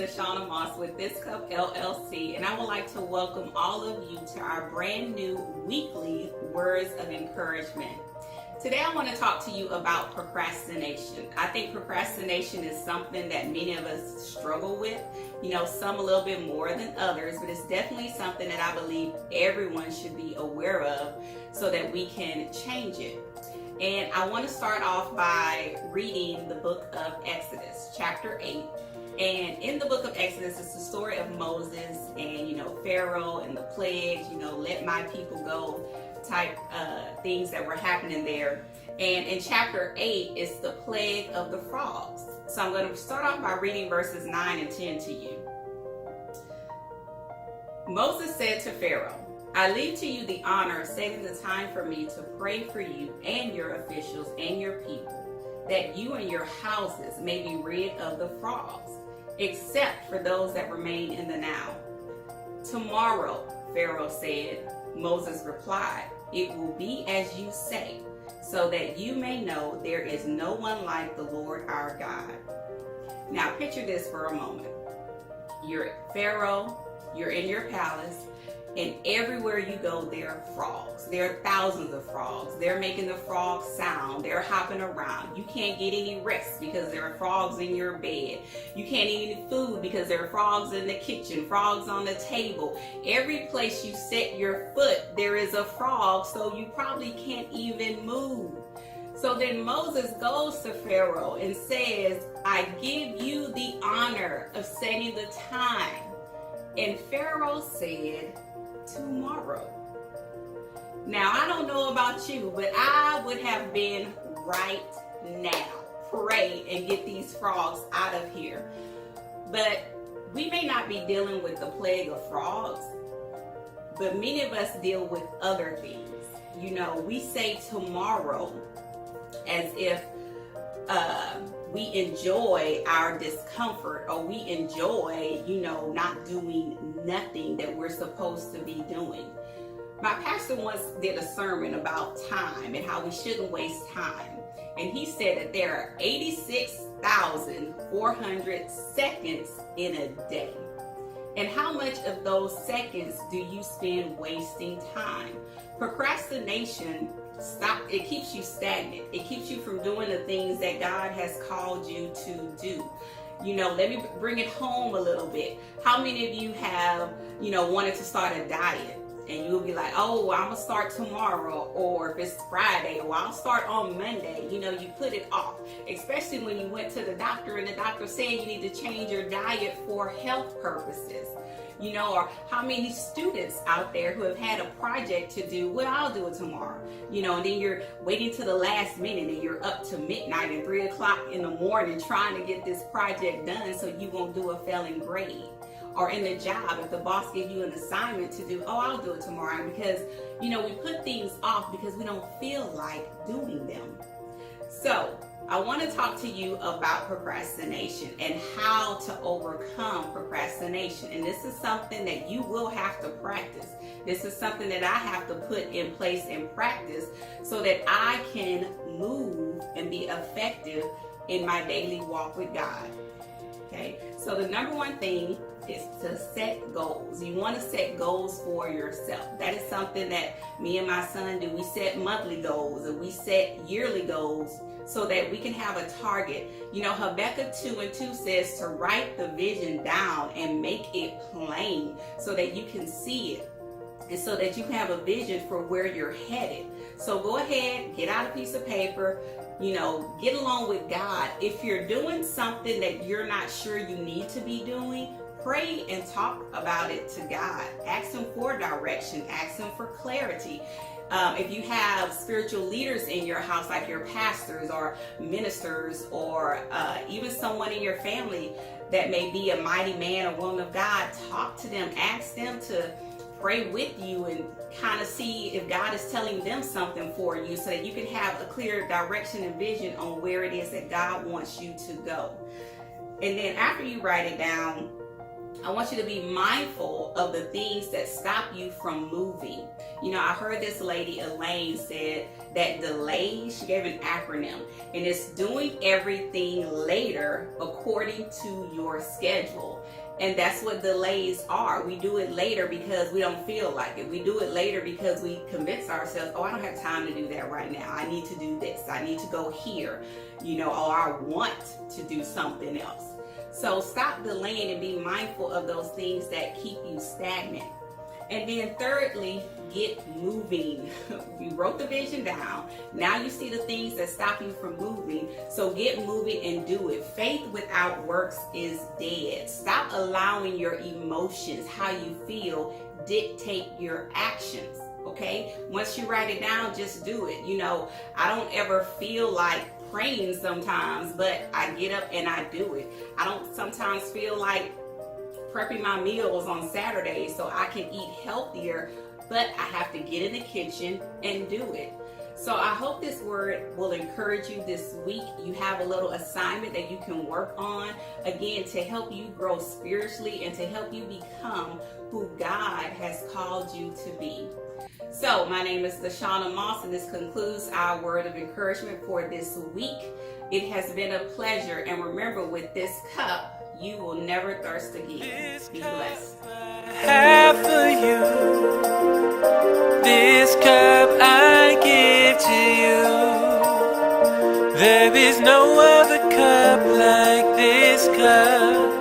Shauna Moss with This Cup LLC, and I would like to welcome all of you to our brand new weekly Words of Encouragement. Today I want to talk to you about procrastination. I think procrastination is something that many of us struggle with, some a little bit more than others, but it's definitely something that I believe everyone should be aware of so that we can change it. And I want to start off by reading the book of Exodus, chapter 8. And in the book of Exodus, it's the story of Moses and, Pharaoh and the plagues, let my people go type things that were happening there. And in chapter 8, it's the plague of the frogs. So I'm going to start off by reading verses 9 and 10 to you. Moses said to Pharaoh, I leave to you the honor of setting the time for me to pray for you and your officials and your people, that you and your houses may be rid of the frogs, except for those that remain in the Nile. Tomorrow, Pharaoh said. Moses replied, it will be as you say, so that you may know there is no one like the Lord our God. Now picture this for a moment. You're Pharaoh, you're in your palace, and everywhere you go, there are frogs. There are thousands of frogs. They're making the frogs sound. They're hopping around. You can't get any rest because there are frogs in your bed. You can't eat any food because there are frogs in the kitchen, frogs on the table. Every place you set your foot, there is a frog, so you probably can't even move. So then Moses goes to Pharaoh and says, I give you the honor of setting the time. And Pharaoh said, tomorrow. Now, I don't know about you, but I would have been right now. Pray and get these frogs out of here. But we may not be dealing with the plague of frogs, but many of us deal with other things. We say tomorrow as if we enjoy our discomfort, or we enjoy, not doing nothing that we're supposed to be doing. My pastor once did a sermon about time and how we shouldn't waste time. And he said that there are 86,400 seconds in a day. And how much of those seconds do you spend wasting time? Procrastination it keeps you stagnant. It keeps you from doing the things that God has called you to do. Let me bring it home a little bit. How many of you have, wanted to start a diet? And you'll be like, oh, I'm going to start tomorrow, or if it's Friday, or I'll start on Monday. You put it off, especially when you went to the doctor and the doctor said you need to change your diet for health purposes. Or how many students out there who have had a project to do, well, I'll do it tomorrow, and then you're waiting to the last minute and you're up to midnight and 3 o'clock in the morning trying to get this project done so you won't do a failing grade. Or in the job, if the boss gives you an assignment to do, oh, I'll do it tomorrow, because, we put things off because we don't feel like doing them. So I want to talk to you about procrastination and how to overcome procrastination. And this is something that you will have to practice. This is something that I have to put in place and practice so that I can move and be effective in my daily walk with God. Okay, so the number one thing is to set goals. You want to set goals for yourself. That is something that me and my son do. We set monthly goals and we set yearly goals so that we can have a target. Habakkuk 2:2 says to write the vision down and make it plain so that you can see it and so that you can have a vision for where you're headed. So go ahead, get out a piece of paper, get along with God. If you're doing something that you're not sure you need to be doing, pray and talk about it to God. Ask Him for direction. Ask Him for clarity. If you have spiritual leaders in your house, like your pastors or ministers, or even someone in your family that may be a mighty man or woman of God, talk to them. Ask them to pray with you and kind of see if God is telling them something for you so that you can have a clear direction and vision on where it is that God wants you to go. And then after you write it down, I want you to be mindful of the things that stop you from moving. You know, I heard this lady, Elaine, said that delay, she gave an acronym, and it's doing everything later according to your schedule. And that's what delays are. We do it later because we don't feel like it. We do it later because we convince ourselves, oh, I don't have time to do that right now. I need to do this. I need to go here, you know, or I want to do something else. So stop delaying and be mindful of those things that keep you stagnant. And then thirdly, get moving. You wrote the vision down. Now you see the things that stop you from moving. So get moving and do it. Faith without works is dead. Stop allowing your emotions, how you feel, dictate your actions. Okay? Once you write it down, just do it. You know, I don't ever feel like praying sometimes, but I get up and I do it. I don't sometimes feel like prepping my meals on Saturdays so I can eat healthier, but I have to get in the kitchen and do it. So I hope this word will encourage you this week. You have a little assignment that you can work on, again, to help you grow spiritually and to help you become who God has called you to be. So my name is LaShawna Moss, and this concludes our word of encouragement for this week. It has been a pleasure, and remember, with this cup, you will never thirst again. Be blessed. Have for you, this cup I give to you. There is no other cup like this cup.